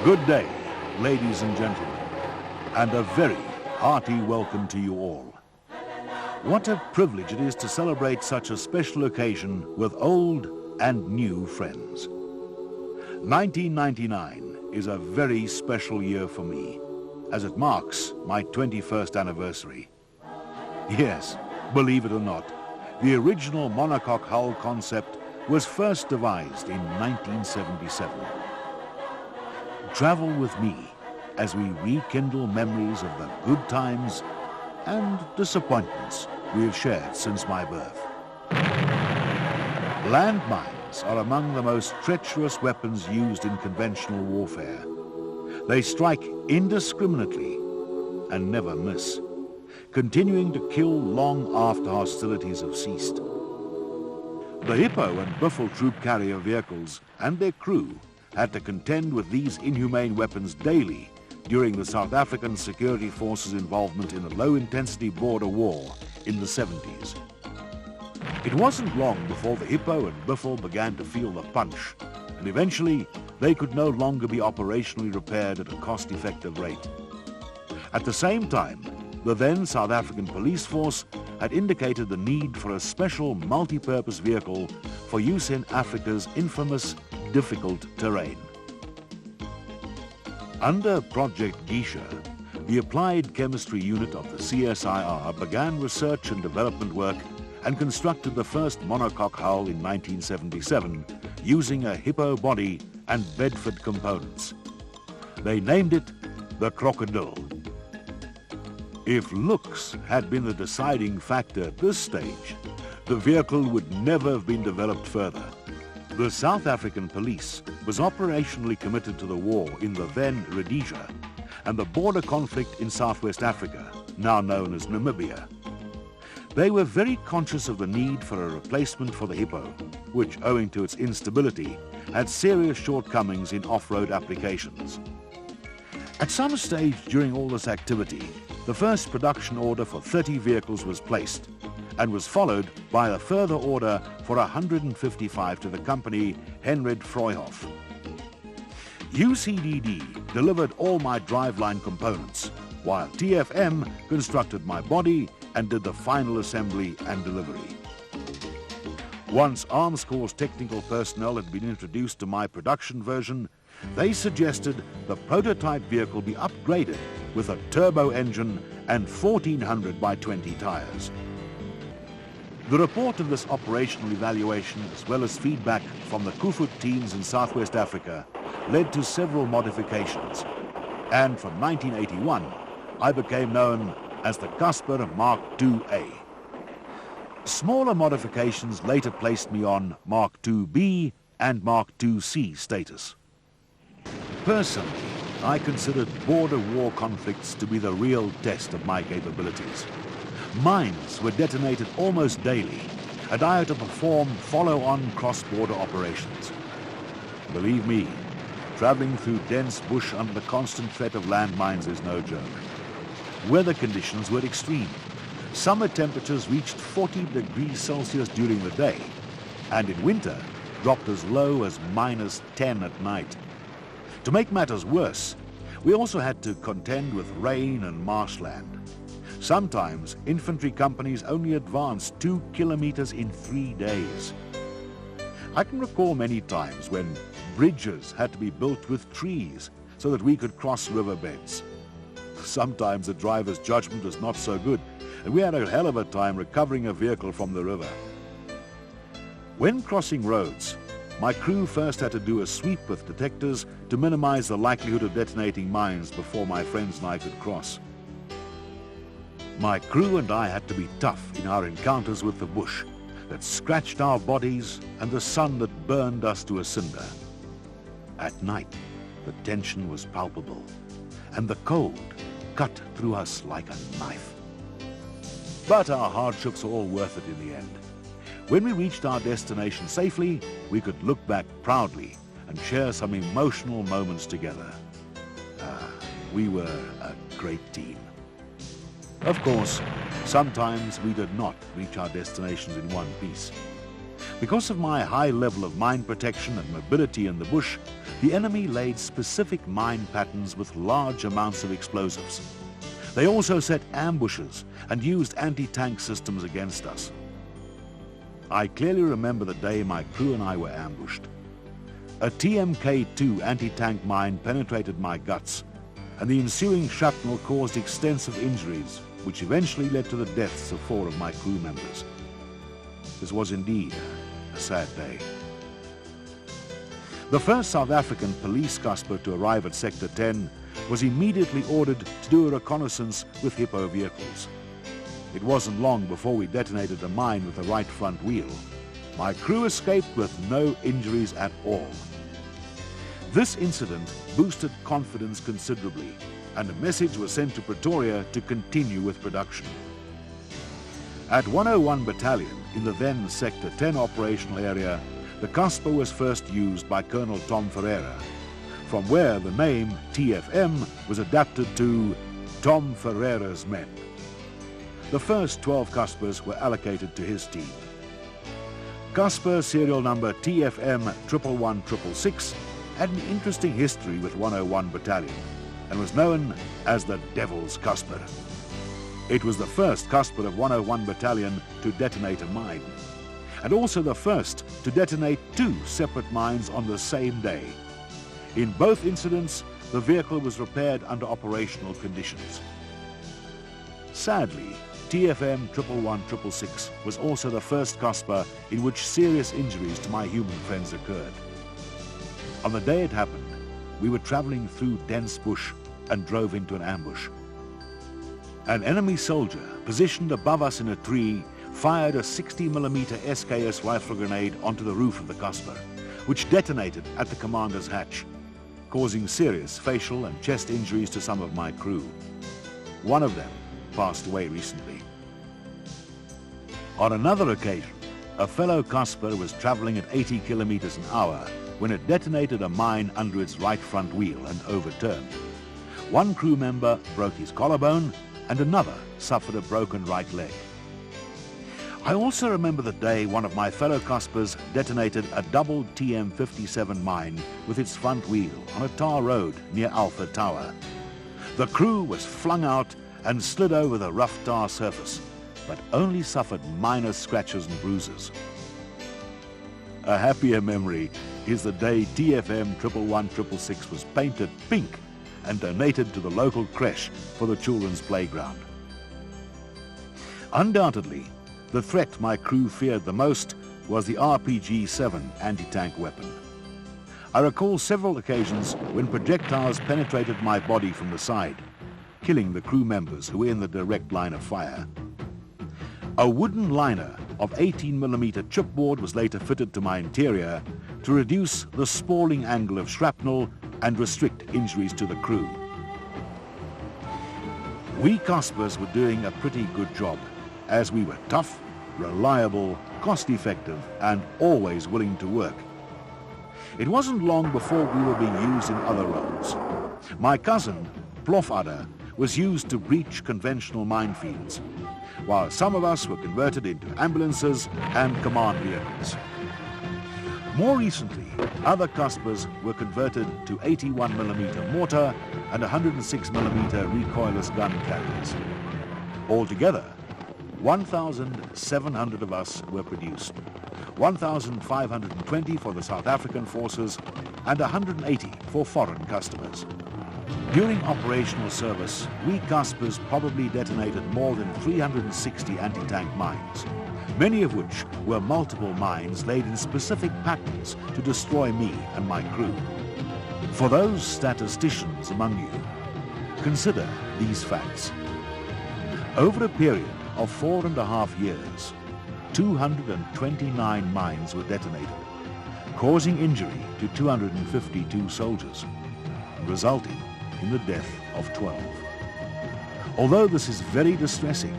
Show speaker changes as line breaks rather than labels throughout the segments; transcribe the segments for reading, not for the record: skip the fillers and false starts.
Good day, ladies and gentlemen, and a very hearty welcome to you all. What a privilege it is to celebrate such a special occasion with old and new friends. 1999 is a very special year for me, as it marks my 21st anniversary. Yes, believe it or not, the original monocoque hull concept was first devised in 1977. Travel with me as we rekindle memories of the good times and disappointments we have shared since my birth. Landmines are among the most treacherous weapons used in conventional warfare. They strike indiscriminately and never miss, continuing to kill long after hostilities have ceased. The Hippo and Buffel troop carrier vehicles and their crew had to contend with these inhumane weapons daily during the South African Security Forces' involvement in the low-intensity border war in the 70s. It wasn't long before the Hippo and Buffel began to feel the punch, and eventually they could no longer be operationally repaired at a cost-effective rate. At the same time, the then South African police force had indicated the need for a special multi-purpose vehicle for use in Africa's infamous difficult terrain. Under Project Geisha, the Applied Chemistry Unit of the CSIR began research and development work and constructed the first monocoque hull in 1977 using a Hippo body and Bedford components. They named it the Crocodile. If looks had been the deciding factor at this stage, the vehicle would never have been developed further. The South African police was operationally committed to the war in the then Rhodesia and the border conflict in Southwest Africa, now known as Namibia. They were very conscious of the need for a replacement for the Hippo, which, owing to its instability, had serious shortcomings in off-road applications. At some stage during all this activity, the first production order for 30 vehicles was placed and was followed by a further order for 155 to the company Henrid Freuhoff. UCDD delivered all my driveline components, while TFM constructed my body and did the final assembly and delivery. Once Arms Corps technical personnel had been introduced to my production version, they suggested the prototype vehicle be upgraded with a turbo engine and 1400 by 20 tires. The report of this operational evaluation, as well as feedback from the Kufut teams in Southwest Africa, led to several modifications. And from 1981, I became known as the Casspir Mark II-A. Smaller modifications later placed me on Mark II-B and Mark II-C status. Personally, I considered border war conflicts to be the real test of my capabilities. Mines were detonated almost daily, and I had to perform follow-on cross-border operations. Believe me, traveling through dense bush under the constant threat of landmines is no joke. Weather conditions were extreme. Summer temperatures reached 40 degrees Celsius during the day, and in winter dropped as low as -10 at night. To make matters worse, we also had to contend with rain and marshland. Sometimes infantry companies only advanced 2 kilometers in 3 days. I can recall many times when bridges had to be built with trees so that we could cross riverbeds. Sometimes the driver's judgment was not so good, and we had a hell of a time recovering a vehicle from the river. When crossing roads, my crew first had to do a sweep with detectors to minimize the likelihood of detonating mines before my friends and I could cross. My crew and I had to be tough in our encounters with the bush that scratched our bodies and the sun that burned us to a cinder. At night, the tension was palpable, and the cold cut through us like a knife. But our hardships were all worth it in the end. When we reached our destination safely, we could look back proudly and share some emotional moments together. We were a great team. Of course, sometimes we did not reach our destinations in one piece. Because of my high level of mine protection and mobility in the bush, the enemy laid specific mine patterns with large amounts of explosives. They also set ambushes and used anti-tank systems against us. I clearly remember the day my crew and I were ambushed. A TMK-2 anti-tank mine penetrated my guts, and the ensuing shrapnel caused extensive injuries, which eventually led to the deaths of 4 of my crew members. This was indeed a sad day. The first South African police Casspir to arrive at Sector 10 was immediately ordered to do a reconnaissance with Hippo vehicles. It wasn't long before we detonated a mine with the right front wheel. My crew escaped with no injuries at all. This incident boosted confidence considerably, and a message was sent to Pretoria to continue with production. At 101 Battalion, in the then Sector 10 operational area, the Casspir was first used by Colonel Tom Ferreira, from where the name TFM was adapted to Tom Ferreira's Men. The first 12 Casspirs were allocated to his team. Casspir serial number TFM 111666 had an interesting history with 101 Battalion and was known as the Devil's Casspir. It was the first Casspir of 101 Battalion to detonate a mine, and also the first to detonate 2 separate mines on the same day. In both incidents, the vehicle was repaired under operational conditions. Sadly, TFM 111666 was also the first Casspir in which serious injuries to my human friends occurred. On the day it happened, we were traveling through dense bush and drove into an ambush. An enemy soldier positioned above us in a tree fired a 60mm SKS rifle grenade onto the roof of the Casspir, which detonated at the commander's hatch, causing serious facial and chest injuries to some of my crew. One of them passed away recently. On another occasion, a fellow Casspir was traveling at 80 kilometers an hour when it detonated a mine under its right front wheel and overturned. One crew member broke his collarbone and another suffered a broken right leg. I also remember the day one of my fellow Casspirs detonated a double TM57 mine with its front wheel on a tar road near Alpha Tower. The crew was flung out and slid over the rough tar surface, but only suffered minor scratches and bruises. A happier memory is the day TFM 111666 was painted pink and donated to the local creche for the children's playground. Undoubtedly, the threat my crew feared the most was the RPG-7 anti-tank weapon. I recall several occasions when projectiles penetrated my body from the side, killing the crew members who were in the direct line of fire. A wooden liner of 18mm chipboard was later fitted to my interior to reduce the spalling angle of shrapnel and restrict injuries to the crew. We Casspirs were doing a pretty good job, as we were tough, reliable, cost-effective, and always willing to work. It wasn't long before we were being used in other roles. My cousin, Plofadder, was used to breach conventional minefields, while some of us were converted into ambulances and command vehicles. More recently, other Casspirs were converted to 81mm mortar and 106mm recoilless gun carriers. Altogether, 1,700 of us were produced, 1,520 for the South African forces and 180 for foreign customers. During operational service, we Casspirs probably detonated more than 360 anti-tank mines, many of which were multiple mines laid in specific patterns to destroy me and my crew. For those statisticians among you, consider these facts. Over a period of 4.5 years, 229 mines were detonated, causing injury to 252 soldiers, resulting in the death of 12. Although this is very distressing,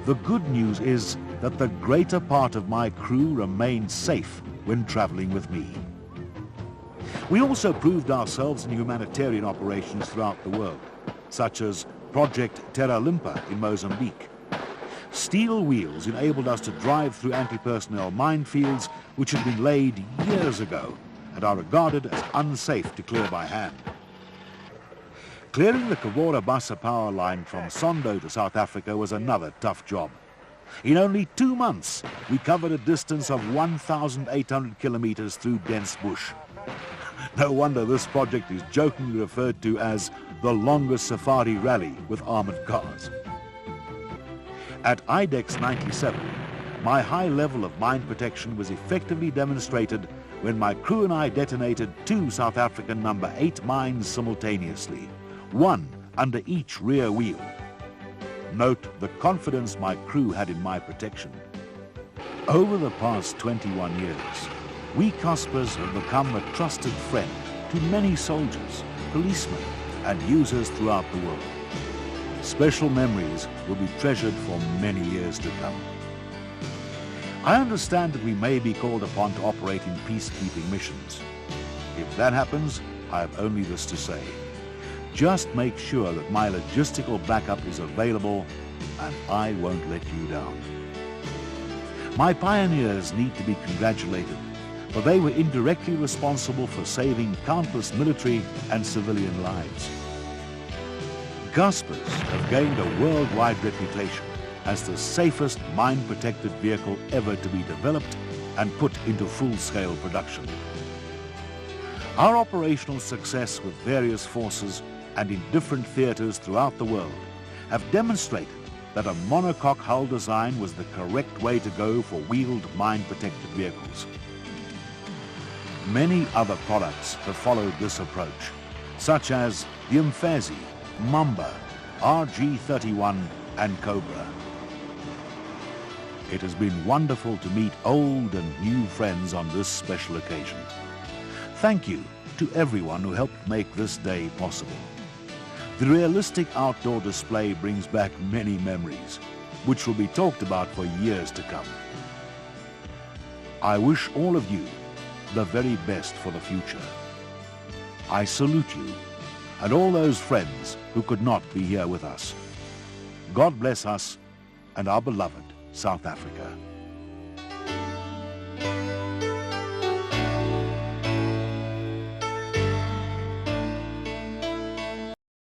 the good news is that the greater part of my crew remained safe when traveling with me. We also proved ourselves in humanitarian operations throughout the world, such as Project Terra Limpa in Mozambique. Steel wheels enabled us to drive through anti-personnel minefields which had been laid years ago and are regarded as unsafe to clear by hand. Clearing the Kavora Bassa power line from Sondo to South Africa was another tough job. In only 2 months, we covered a distance of 1,800 kilometers through dense bush. No wonder this project is jokingly referred to as the longest safari rally with armored cars. At IDEX 97, my high level of mine protection was effectively demonstrated when my crew and I detonated 2 South African number 8 mines simultaneously, one under each rear wheel. Note the confidence my crew had in my protection. Over the past 21 years, we Casspirs have become a trusted friend to many soldiers, policemen, and users throughout the world. Special memories will be treasured for many years to come. I understand that we may be called upon to operate in peacekeeping missions. If that happens, I have only this to say. Just make sure that my logistical backup is available, and I won't let you down. My pioneers need to be congratulated, for they were indirectly responsible for saving countless military and civilian lives. Casspirs have gained a worldwide reputation as the safest mine-protected vehicle ever to be developed and put into full-scale production. Our operational success with various forces and in different theaters throughout the world have demonstrated that a monocoque hull design was the correct way to go for wheeled mine-protected vehicles. Many other products have followed this approach, such as the Mfazi, Mamba, RG31 and Cobra. It has been wonderful to meet old and new friends on this special occasion. Thank you to everyone who helped make this day possible. The realistic outdoor display brings back many memories, which will be talked about for years to come. I wish all of you the very best for the future. I salute you and all those friends who could not be here with us. God bless us and our beloved South Africa.